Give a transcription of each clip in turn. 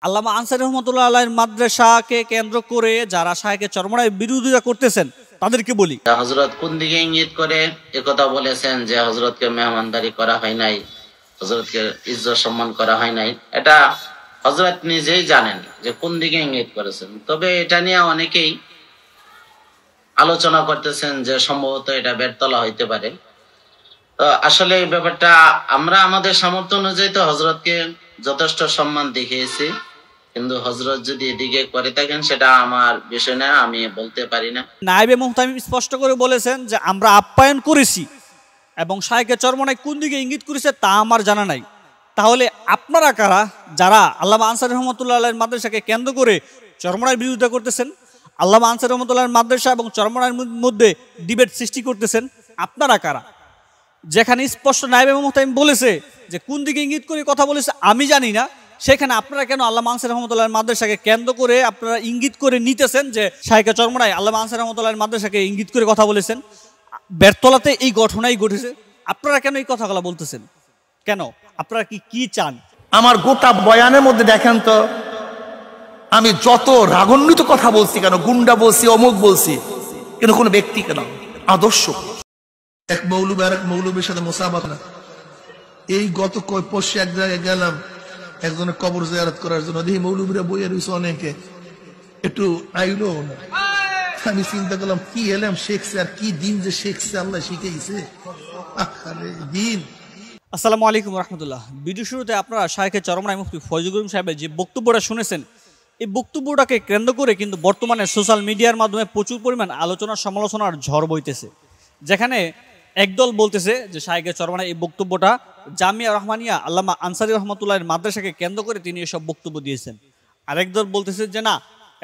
আল্লামা আনসারী রহমতুল্লাহ আলাইহির মাদ্রাসাকে কেন্দ্র করে যারা শায়েখে চরমনায় বিরোধিতা করতেছেন তাদেরকে বলি, হযরত কোন দিকে ইঙ্গিত করে একথা বলেছেন যে হযরতকে মেহমানদারি করা হয় নাই, হযরতকে ইজ্জত সম্মান করা হয় নাই, এটা হযরত নিজেই জানেন যে কোন দিকে ইঙ্গিত করেছেন। তবে এটা নিয়ে অনেকেই আলোচনা করতেছেন যে সম্ভবত এটা বেরতলা হইতে পারে। তো আসলে এই ব্যাপারটা আমরা আমাদের সামর্থ্য অনুযায়ী তো হযরতকে যথেষ্ট সম্মান দেখিয়েছি, কিন্তু হযরত যদি এদিকে করে থাকেন সেটা আমার বিষয় না, আমি বলতে পারি না। নায়েবে মুহতামিম স্পষ্ট করে বলেছেন যে আমরা আপ্যায়ন করেছি এবং শায়েখে চরমনায় কোন দিকে ইঙ্গিত করেছে তা আমার জানা নাই। তাহলে আপনারা কারা যারা আল্লামা আনসারী রহমতুল্লাহ আলাইহির মাদ্রাসাকে কেন্দ্র করে চরমনায় বিরোধিতা করতেছেন, আল্লামা আনসারী রহমতুল্লাহ মাদ্রাসা এবং চরমনার মধ্যে ডিবেট সৃষ্টি করতেছেন? আপনারা কারা? যেখানে স্পষ্ট নায়েবে মুহতামিম বলেছে যে কোন দিকে ইঙ্গিত করে কথা বলেছে আমি জানি না, সেখানে আপনারা কেন আল্লামা আনসারী রহমতুল্লাহ মাদ্রাসাকে কেন্দ্র করে আপনারা ইঙ্গিত করে নিতেছেন যে শায়েখে চরমনায় আল্লামা আনসারী রহমতুল্লাহ মাদ্রাসাকে ইঙ্গিত করে কথা বলেছেন? বেরতলাতে এই ঘটনাই ঘটেছে, আপনারা কেন এই কথাগুলো বলতেছেন? কেন? আপনারা কি চান? আমার গোটা বয়ানের মধ্যে দেখেন তো আমি যত রাগান্বিত কথা বলছি, কেন গুন্ডা বলছি, অমুক বলছি, কেন কোনো ব্যক্তি কেন আদর্শ। এক মৌলবী আর এক মৌলবীর সাথে মোসাবাত না। এই গত পরশু এক জায়গায় গেলাম একজনের কবর জিয়ারত করার জন্য, দেখি মৌলবীরা বইয়ে রয়েছে অনেকে, একটু আইলো না। আমি চিন্তা করলাম কি এলাম শেখছে আর কি দিন যে শেখছে আল্লাহ শিখেছে দিন। আসসালামু আলাইকুম রহমতুল্লাহ। ভিডিও শুরুতে আপনারা শায়েখে চরমনায় মুফতি ফয়জুল করিম সাহেবের যে বক্তব্যটা শুনেছেন, এই বক্তব্যটাকে কেন্দ্র করে কিন্তু বর্তমানে সোশ্যাল মিডিয়ার মাধ্যমে প্রচুর পরিমাণ আলোচনা সমালোচনার ঝড় বইতেছে। যেখানে একদল বলতেছে যে শায়েখে চরমনায় এই বক্তব্যটা জামিয়া রহমানিয়া আল্লামা আনসারী রহমতুল্লাহের মাদ্রাসাকে কেন্দ্র করে তিনি এসব বক্তব্য দিয়েছেন। আরেক দল বলতেছে যে না,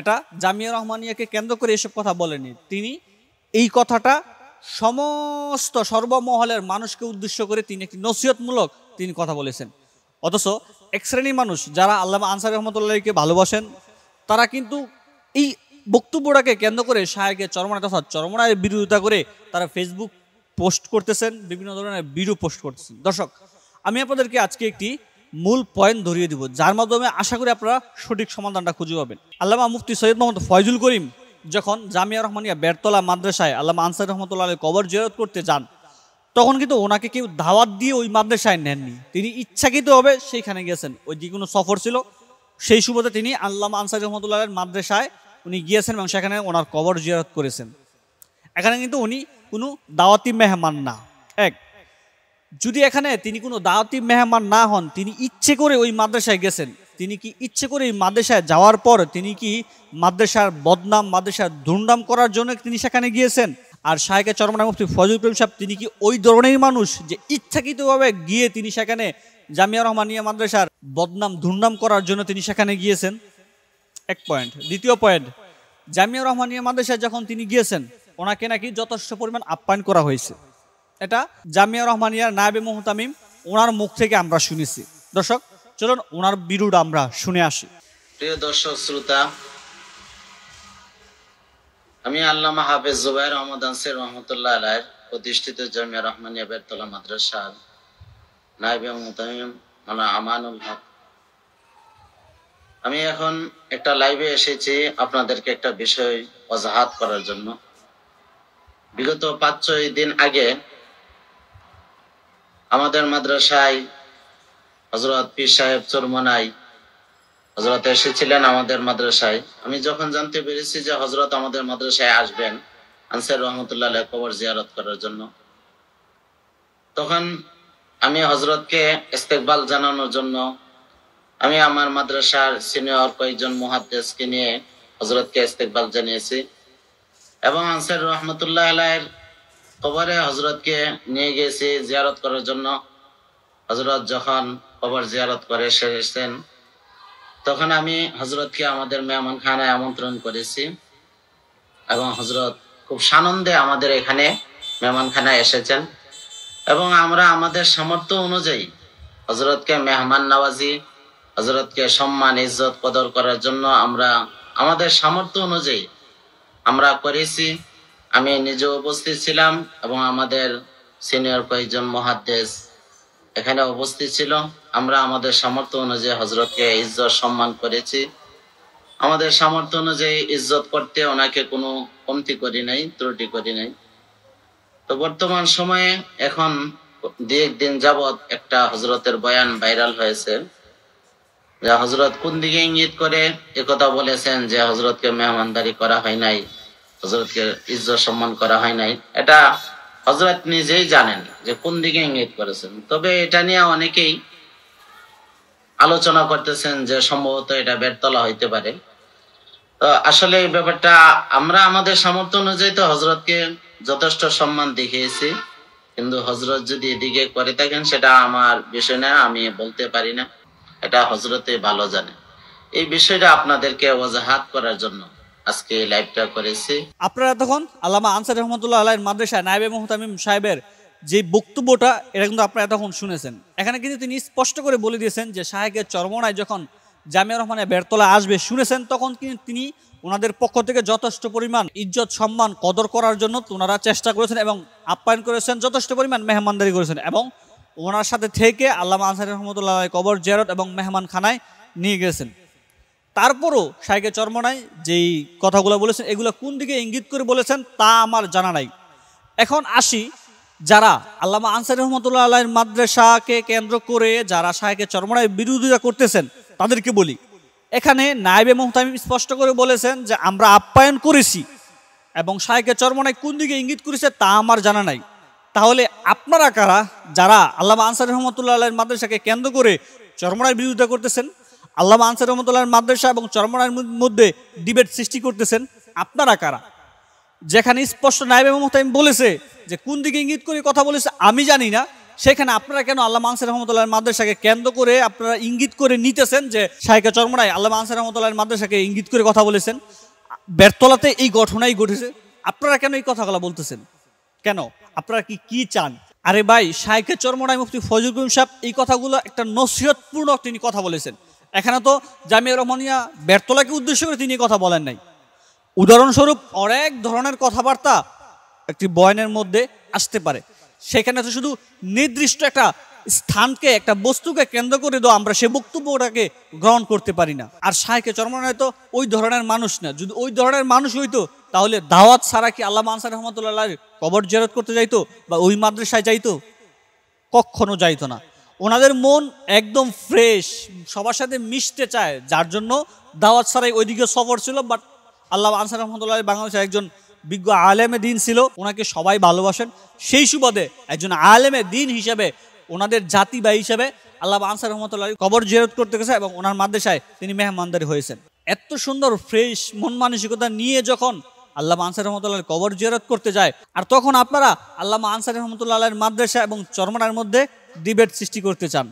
এটা জামিয়া রহমানিয়াকে কেন্দ্র করে এসব কথা বলেনি, তিনি এই কথাটা সমস্ত সর্বমহলের মানুষকে উদ্দেশ্য করে তিনি একটি নসিহতমূলক তিনি কথা বলেছেন। অথচ এক শ্রেণীর মানুষ যারা আল্লামা আনসারী রহমতুল্লাহকে ভালোবাসেন তারা কিন্তু এই বক্তব্যটাকে কেন্দ্র করে শায়েখে চরমনায় তথা চরমনায়ের বিরোধিতা করে তারা ফেসবুক পোস্ট করতেছেন, বিভিন্ন ধরনের ভিডিও পোস্ট করতেছেন। দর্শক, আমি আপনাদেরকে আজকে একটি মূল পয়েন্ট ধরিয়ে দিব, যার মাধ্যমে আশা করি আপনারা সঠিক সমাধানটা খুঁজে পাবেন। আল্লামা মুফতি সৈয়দ মোহাম্মদ ফয়জুল করিম যখন জামিয়া রহমানিয়া বেরতলা মাদ্রাসায় আল্লামা আনসারী রহমতুল্লাহ কবর জিয়ারত করতে যান, তখন কিন্তু ওনাকে কেউ দাওয়াত দিয়ে ওই মাদ্রাসায় নেননি, তিনি ইচ্ছাকৃতভাবে সেইখানে গিয়েছেন। ওই যে কোনো সফর ছিল, সেই সুবাদে তিনি আল্লামা আনসারী রহমতুল্লাহ মাদ্রাসায় উনি গিয়েছেন এবং সেখানে ওনার কবর জিয়ারত করেছেন। এখানে কিন্তু উনি কোনো দাওয়াতি মেহমান না। এক, যদি এখানে তিনি কোনো দাওয়াতি মেহমান না হন, তিনি ইচ্ছে করে ওই মাদ্রাসায় গেছেন, তিনি কি ইচ্ছে করে এই মাদ্রাসায় যাওয়ার পর তিনি কি মাদ্রাসার বদনাম, মাদ্রাসার দুর্নাম করার জন্য তিনি সেখানে গিয়েছেন? আর শায়েখে চরমনায় মুফতি ফয়জুল করিম সাহেব তিনি কি ওই ধরনের মানুষ যে ইচ্ছাকৃতভাবে গিয়ে তিনি সেখানে জামিয়া রহমানিয়া মাদ্রাসার বদনাম দুর্নাম করার জন্য তিনি সেখানে গিয়েছেন? এক পয়েন্ট। দ্বিতীয় পয়েন্ট, জামিয়া রহমানিয়া মাদ্রাসায় যখন তিনি গিয়েছেন ওনাকে নাকি যথেষ্ট পরিমাণ আপ্যায়ন করা হয়েছে। এটা জামিয়া রহমানিয়ার নায়েবে মুহতামিম ওনার মুখ থেকে আমরা শুনেছি। দর্শক, চলুন ওনার বিরুদ্ধে আমরা শুনে আসি। প্রিয় দর্শক শ্রোতা, আমি আল্লামা হাফেজ জুবায়ের আহমদ আনসারী রহমতুল্লাহ আলাইহির প্রতিষ্ঠিত জামিয়া রহমানিয়া বেরতলা মাদ্রাসার নায়েবে মুহতামিম মাওলানা আমানুল হক। আমি এখন একটা লাইভে এসেছি আপনাদেরকে একটা বিষয় ওয়াজাহাত করার জন্য। বিগত 5-6 দিন আগে আমাদের মাদ্রাসায় হযরত পীর সাহেব চরমনাই হযরত এসেছিলেন আমাদের মাদ্রাসায়। আমি যখন জানতে পেরেছি যে হযরত আমাদের মাদ্রাসায় আসবেন আনসারী রহমতুল্লাহ আলাইহি কবর জিয়ারত করার জন্য, তখন আমি হযরতকে ইস্তেকবাল জানানোর জন্য আমি আমার মাদ্রাসার সিনিয়র কয়েকজন মুহাদ্দিসকে নিয়ে হযরতকে ইস্তেকবাল জানিয়েছি এবং আনসারী রহমতুল্লাহ আলাইহির কবরে হযরতকে নিয়ে গেছি জিয়ারত করার জন্য। হযরত যখন কবর জিয়ারত করে এসেছেন তখন আমি হযরতকে আমাদের মেহমানখানায় আমন্ত্রণ করেছি এবং হযরত খুব সানন্দে আমাদের এখানে মেহমানখানায় এসেছেন এবং আমরা আমাদের সামর্থ্য অনুযায়ী হযরতকে মেহমান নওয়াজি, হযরতকে সম্মান ইজ্জত কদর করার জন্য আমরা আমাদের সামর্থ্য অনুযায়ী আমরা করেছি। আমি নিজে উপস্থিত ছিলাম এবং আমাদের সিনিয়র কয়েকজন মুহাদ্দিস এখানে উপস্থিত ছিল আমরা আমাদের সামর্থ্য অনুযায়ী হজরতকে ইজ্জত সম্মান করেছি। আমাদের সামর্থ্য অনুযায়ী ইজ্জত করতে ওনাকে কোনো কমতি করি নাই, ত্রুটি করি নাই। তো বর্তমান সময়ে এখন দিন যাবৎ একটা হজরতের বয়ান ভাইরাল হয়েছে, যে হজরত কোন দিকে ইঙ্গিত করে একথা বলেছেন যে হজরতকে মেহমানদারি করা হয় নাই, হজরতকে ইজ্জত সম্মান করা হয় নাই। এটা হজরত নিজেই জানেন যে কোন দিকে ইঙ্গিত করেছেন। তবে এটা নিয়ে অনেকেই আলোচনা করতেছেন যে সম্ভবত এটা বেরতলা হইতে পারে। তো আসলে এই ব্যাপারটা আমরা আমাদের সামর্থ্য অনুযায়ী তো হজরতকে যথেষ্ট সম্মান দেখিয়েছি, কিন্তু হজরত যদি এদিকে করে থাকেন সেটা আমার বিষয় না, আমি বলতে পারি না, এটা হজরতে ভালো জানে। এই বিষয়টা আপনাদেরকে ওয়াজাহাত করার জন্য আজকে লাইভটা করেছি। আপনারা তখন আল্লামা আনসার রহমতুল্লাহ আলাইহির মাদ্রাসায় নায়েবে মুহতামিম সাহেবের যে বক্তব্যটা, এটা কিন্তু আপনারা তখন শুনেছেন। এখানে কিন্তু তিনি স্পষ্ট করে বলে দিয়েছেন যে শাহেকের চরমনায় যখন জামিয়া রহমানের বেরতলা আসবে শুনেছেন, তখন কিন্তু তিনি ওনাদের পক্ষ থেকে যথেষ্ট পরিমাণ ইজ্জত সম্মান কদর করার জন্য ওনারা চেষ্টা করেছেন এবং আপ্যায়ন করেছেন, যথেষ্ট পরিমাণ মেহমানদারি করেছেন এবং ওনার সাথে থেকে আল্লামা আনসার রহমতুল্লাহ কবর জিয়ারত এবং মেহমান খানায় নিয়ে গেছেন। তারপরও শাহেকের চরমনায় যেই কথাগুলো বলেছেন এগুলো কোন দিকে ইঙ্গিত করে বলেছেন তা আমার জানা নাই। এখন আসি, যারা আল্লামা আনসার রহমতুল্লাহ আলাইহির মাদ্রাসাকে কেন্দ্র করে যারা শাহেকের চরমনায় বিরোধিতা করতেছেন তাদেরকে বলি, এখানে নায়েবে মুহতামিম স্পষ্ট করে বলেছেন যে আমরা আপ্যায়ন করেছি এবং শাহেকের চরমনায় কোন দিকে ইঙ্গিত করেছে তা আমার জানা নাই। তাহলে আপনারা কারা যারা আল্লামা আনসার রহমতুল্লাহ আলাইহির মাদ্রাসাকে কেন্দ্র করে চরমনায় বিরোধিতা করতেছেন, আল্লামা আনসার রহমতুল্লাহর মাদ্রাসা এবং চরমনার মধ্যে ডিবেট সৃষ্টি করতেছেন? আপনারা কারা? যেখানে স্পষ্ট নায়েবে মুহতামিম বলেছে যে কোন দিকে ইঙ্গিত করে কথা বলেছে আমি জানি না, সেখানে আপনারা কেন আল্লামা আনসার রহমতুল্লাহর মাদ্রাসাকে কেন্দ্র করে আপনারা ইঙ্গিত করে নিতেছেন যে শাহেকের চরমনায় আল্লামা আনসার রহমতুল্লাহর মাদ্রাসাকে ইঙ্গিত করে কথা বলেছেন? বেরতলাতে এই ঘটনাই ঘটেছে, আপনারা কেন এই কথাগুলো বলতেছেন? কেন? আপনারা কি চান? আরে ভাই, শাহেকের চরমনায় মুফতি ফয়জুল করিম সাহেব এই কথাগুলো একটা নসিহতপূর্ণ তিনি কথা বলেছেন। এখানে তো জামিয়া রহমানিয়া বেরতলাকে উদ্দেশ্য করে তিনি কথা বলেন নাই। উদাহরণস্বরূপ অনেক ধরনের কথাবার্তা একটি বয়ানের মধ্যে আসতে পারে, সেখানে তো শুধু নির্দিষ্ট একটা স্থানকে একটা বস্তুকে কেন্দ্র করে তো আমরা সে বক্তব্যটাকে গ্রহণ করতে পারি না। আর শাহেকের চরমনায় তো ওই ধরনের মানুষ না। যদি ওই ধরনের মানুষ হইতো তাহলে দাওয়াত ছাড়া কি আল্লামা আনসার রহমতুল্লাহ কবর জিয়ারত করতে যাইতো বা ওই মাদ্রাসায় যাইতো? কখনো যাইতো না। ওনাদের মন একদম ফ্রেশ, সবার সাথে মিশতে চায়, যার জন্য দাওয়াত ছাড়াই ওইদিকে সফর ছিল। বাট আল্লামা আনসার রহমতুল্লাহ বাংলাদেশের একজন বিজ্ঞ আলেমে দিন ছিল, ওনাকে সবাই ভালোবাসেন। সেই সুবাদে একজন আলেমে দিন হিসেবে ওনাদের জাতি বা হিসেবে আল্লামা আনসার রহমতুল্লাহ কবর জিয়ারত করতে গেছে এবং ওনার মাদ্রাসায় তিনি মেহমানদারি হয়েছেন। এত সুন্দর ফ্রেশ মন মানসিকতা নিয়ে যখন আল্লামা আনসার রহমতুল্লাহ কবর জিয়ারত করতে যায়, আর তখন আপনারা আল্লামা আনসার রহমতুল্লাহ মাদ্রাসা এবং চরমনার মধ্যে ডিবেট সৃষ্টি করতে চান,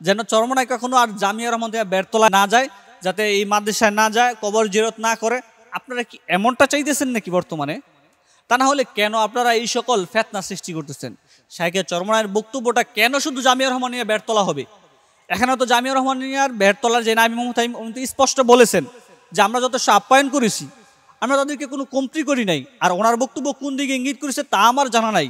যেন চরমনায় কখনো আর জামিয়া রহমানিয়া বেরতলা না যায়, যাতে এই মাদ্রাসায় না যায়, কবর জিয়ারত না করে। আপনারা কি এমনটা চাইতেছেন নাকি বর্তমানে? তা না হলে কেন আপনারা এই সকল ফিতনা সৃষ্টি করতেছেন? শাহেকের চরমনায়ের বক্তব্যটা কেন শুধু জামিয়া রহমানিয়া বেরতলা হবে? এখানে তো জামিয়া রহমানিয়ার বেরতলার যে নায়েবে মুহতামিম উনি স্পষ্ট বলেছেন যে আমরা যথেষ্ট আপ্যায়ন করেছি, আমরা তাদেরকে কোনো কমতি করি নাই। আর ওনার বক্তব্য কোন দিকে ইঙ্গিত করেছে তা আমার জানা নাই।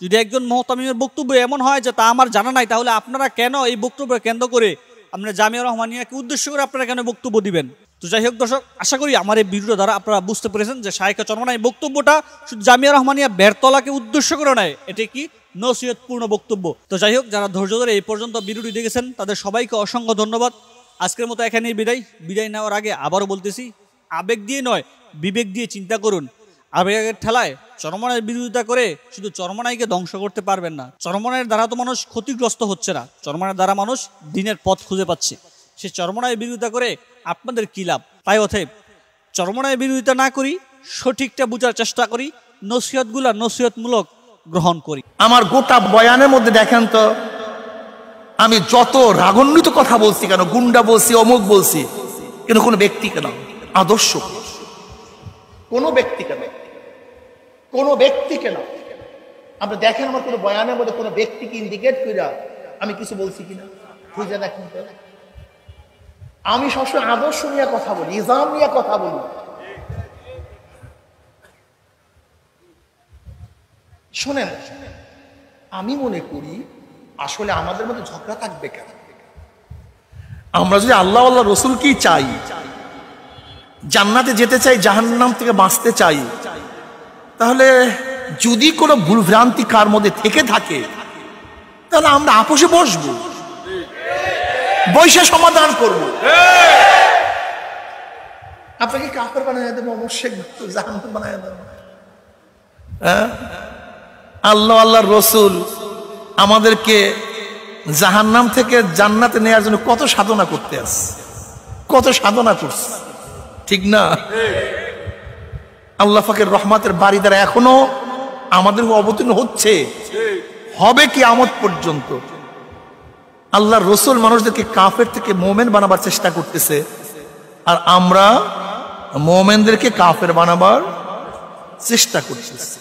যদি একজন মুহতামিমের বক্তব্য এমন হয় যে তা আমার জানা নাই, তাহলে আপনারা কেন এই বক্তব্য কেন্দ্র করে আপনারা জামিয়া রহমানিয়াকে উদ্দেশ্য করে আপনারা কেন বক্তব্য দিবেন? তো যাই হোক দর্শক, আশা করি আমার এই ভিডিও দ্বারা আপনারা বুঝতে পেরেছেন যে শাহেকের চরমনায় বক্তব্যটা শুধু জামিয়া রহমানিয়া বেরতলাকে উদ্দেশ্য করে নয়, এটি কি নসিহতপূর্ণ বক্তব্য। তো যাই হোক, যারা ধৈর্য ধরে এই পর্যন্ত ভিডিওটি দেখেছেন তাদের সবাইকে অসংখ্য ধন্যবাদ। আজকের মতো এখানেই বিদায় নেওয়ার আগে আবারও বলতেছি, আবেগ দিয়ে নয় বিবেক দিয়ে চিন্তা করুন। আবেগের ঠেলায় চরমনায়ের বিরোধিতা করে শুধু চরমনাইকে ধ্বংস করতে পারবেন না। চরমনায়ের দ্বারা তো মানুষ ক্ষতিগ্রস্ত হচ্ছে না, চরমনায়ের দ্বারা মানুষ দিনের পথ খুঁজে পাচ্ছে। সে চরমনায়ের বিরোধিতা করে আপনাদের কী লাভ? তাই অতএব চরমনায়ের বিরোধিতা না করি, সঠিকটা বোঝার চেষ্টা করি, নসিহতগুলা নসিহতমূলক গ্রহণ করি। আমার গোটা বয়ানের মধ্যে দেখেন তো, আমি যত রাগান্বিত কথা বলছি কেন, গুন্ডা বলছি, অমুক বলছি, কিন্তু কোনো ব্যক্তিকে না, আদর্শ কোনো ব্যক্তিকে না, কোনো ব্যক্তিকে না। আপনি দেখেন আমার কোনো বয়ানের মধ্যে কোনো ব্যক্তিকে ইন্ডিকেট কইরা আমি কিছু বলছি কিনা খুঁজে দেখেন তো। আমি সবসময় আদর্শ নিয়ে কথা বলি, ইসলাম নিয়ে কথা বলি। শোনেন, আমি মনে করি আসলে আমাদের মধ্যে ঝগড়া থাকবে কেন? আমরা যদি আল্লাহ আল্লাহ রসুলকেই চাই, জান্নাতে যেতে চাই, জাহান্নাম থেকে বাঁচতে চাই, তাহলে যদি কোনো ভুলভ্রান্তি কার মধ্যে থেকে থাকে তাহলে আমরা আপোষে বসবো, বৈশা সমাধান করব। আপনাকে কাফের বানায় দেবো, মুশরিক জাহান্নাম বানায় দেবো? হ্যাঁ, আল্লাহ আল্লাহর রসুল আমাদেরকে জাহান্নাম থেকে জান্নাতে নেওয়ার জন্য কত সাধনা করতে আসছে, কত সাধনা করছে, ঠিক না? আল্লাহ পাকের রহমতের বাড়ি দ্বারা এখনো আমাদের অবতীর্ণ হচ্ছে, হবে কিয়ামত পর্যন্ত। আল্লাহর রসুল মানুষদেরকে কাফের থেকে মোমেন বানাবার চেষ্টা করতেছে, আর আমরা মোমেনদেরকে কাফের বানাবার চেষ্টা করতেছি।